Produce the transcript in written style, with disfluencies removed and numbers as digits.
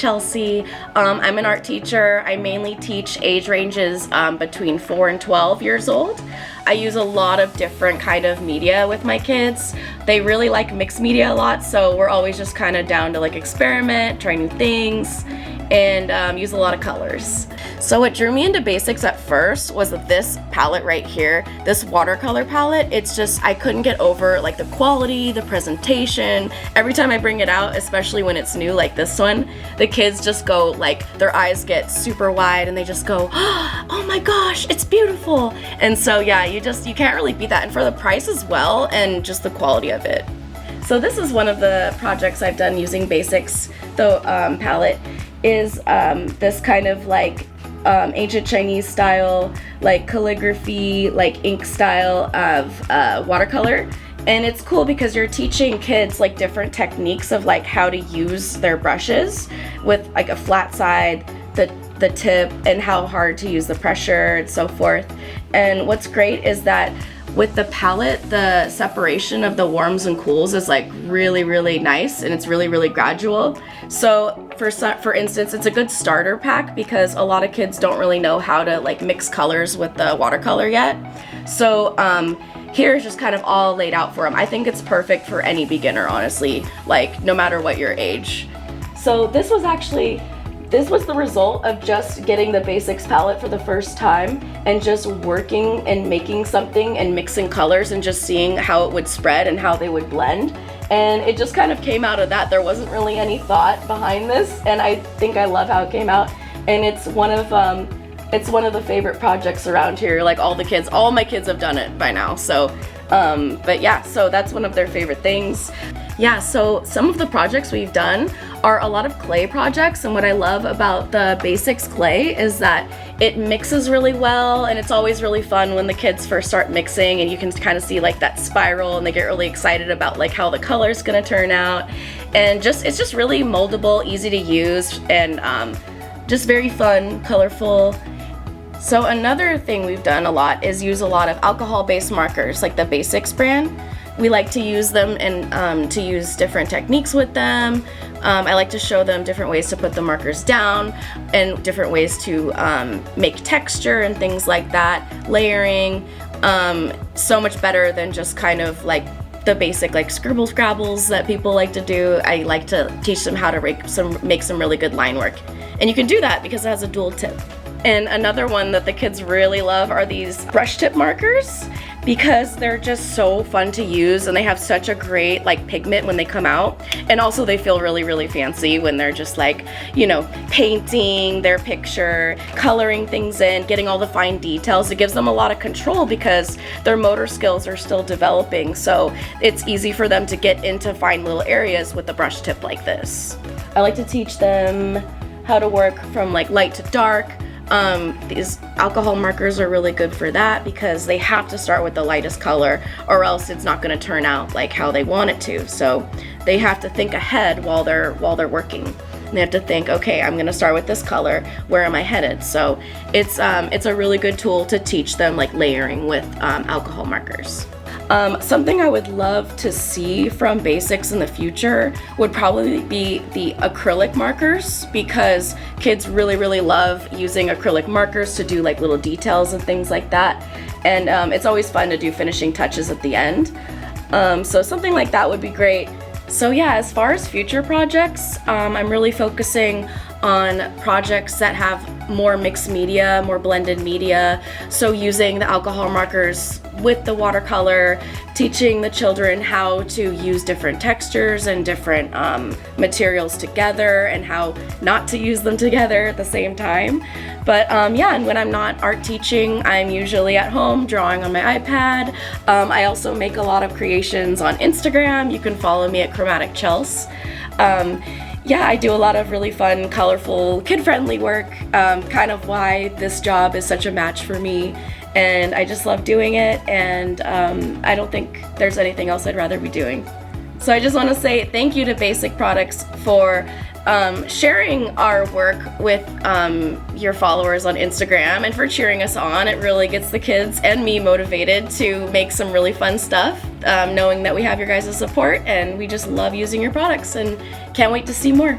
Chelsea. I'm an art teacher. I mainly teach age ranges between 4 and 12 years old. I use a lot of different kind of media with my kids. They really like mixed media a lot, so we're always just kind of down to like experiment, try new things, and use a lot of colors. So what drew me into basics at first was this palette right here, this watercolor palette. It's just, I couldn't get over like the quality, the presentation. Every time I bring it out, especially when it's new like this one, the kids just go like, their eyes get super wide and they just go, oh my gosh, it's beautiful. And so yeah, you can't really beat that. And for the price as well, and just the quality of it. So this is one of the projects I've done using basics, the palette, is this kind of like ancient Chinese style, like calligraphy, like ink style of watercolor. And it's cool because you're teaching kids like different techniques of like how to use their brushes with like a flat side, the tip, and how hard to use the pressure and so forth. And what's great is that with the palette, the separation of the warms and cools is like really nice, and it's really gradual. So for instance, it's a good starter pack because a lot of kids don't really know how to like mix colors with the watercolor yet. So here's just kind of all laid out for them. I think it's perfect for any beginner, honestly, like no matter what your age. So this was the result of just getting the basics palette for the first time and just working and making something and mixing colors and just seeing how it would spread and how they would blend. And it just kind of came out of that. There wasn't really any thought behind this, and I think I love how it came out. And it's one of the favorite projects around here. Like all my kids have done it by now. So, but yeah, so that's one of their favorite things. Yeah, so some of the projects we've done are a lot of clay projects, and what I love about the basics clay is that it mixes really well, and it's always really fun when the kids first start mixing and you can kind of see like that spiral and they get really excited about like how the color's gonna turn out. And it's just really moldable, easy to use, and just very fun, colorful. So another thing we've done a lot is use a lot of alcohol-based markers, like the Basics brand. We like to use them and to use different techniques with them. I like to show them different ways to put the markers down and different ways to make texture and things like that, layering. So much better than just kind of like the basic like scribble scrabbles that people like to do. I like to teach them how to make some really good line work. And you can do that because it has a dual tip. And another one that the kids really love are these brush tip markers, because they're just so fun to use and they have such a great like pigment when they come out. And also they feel really fancy when they're just like, you know, painting their picture, coloring things in, getting all the fine details. It gives them a lot of control because their motor skills are still developing. So it's easy for them to get into fine little areas with a brush tip like this. I like to teach them how to work from like light to dark. These alcohol markers are really good for that because they have to start with the lightest color or else it's not going to turn out like how they want it to. So they have to think ahead while they're working. And they have to think, okay, I'm going to start with this color. Where am I headed? So it's a really good tool to teach them like layering with alcohol markers. Something I would love to see from basics in the future would probably be the acrylic markers, because kids really love using acrylic markers to do like little details and things like that. And it's always fun to do finishing touches at the end. So something like that would be great. So yeah, as far as future projects, I'm really focusing on projects that have more mixed media, more blended media. So using the alcohol markers with the watercolor, teaching the children how to use different textures and different materials together and how not to use them together at the same time. But yeah, and when I'm not art teaching, I'm usually at home drawing on my iPad. I also make a lot of creations on Instagram. You can follow me at Chromatic Chels. Yeah, I do a lot of really fun, colorful, kid-friendly work, kind of why this job is such a match for me, and I just love doing it, and I don't think there's anything else I'd rather be doing. So I just want to say thank you to Basic Products for sharing our work with your followers on Instagram and for cheering us on. It really gets the kids and me motivated to make some really fun stuff, knowing that we have your guys' support, and we just love using your products and can't wait to see more.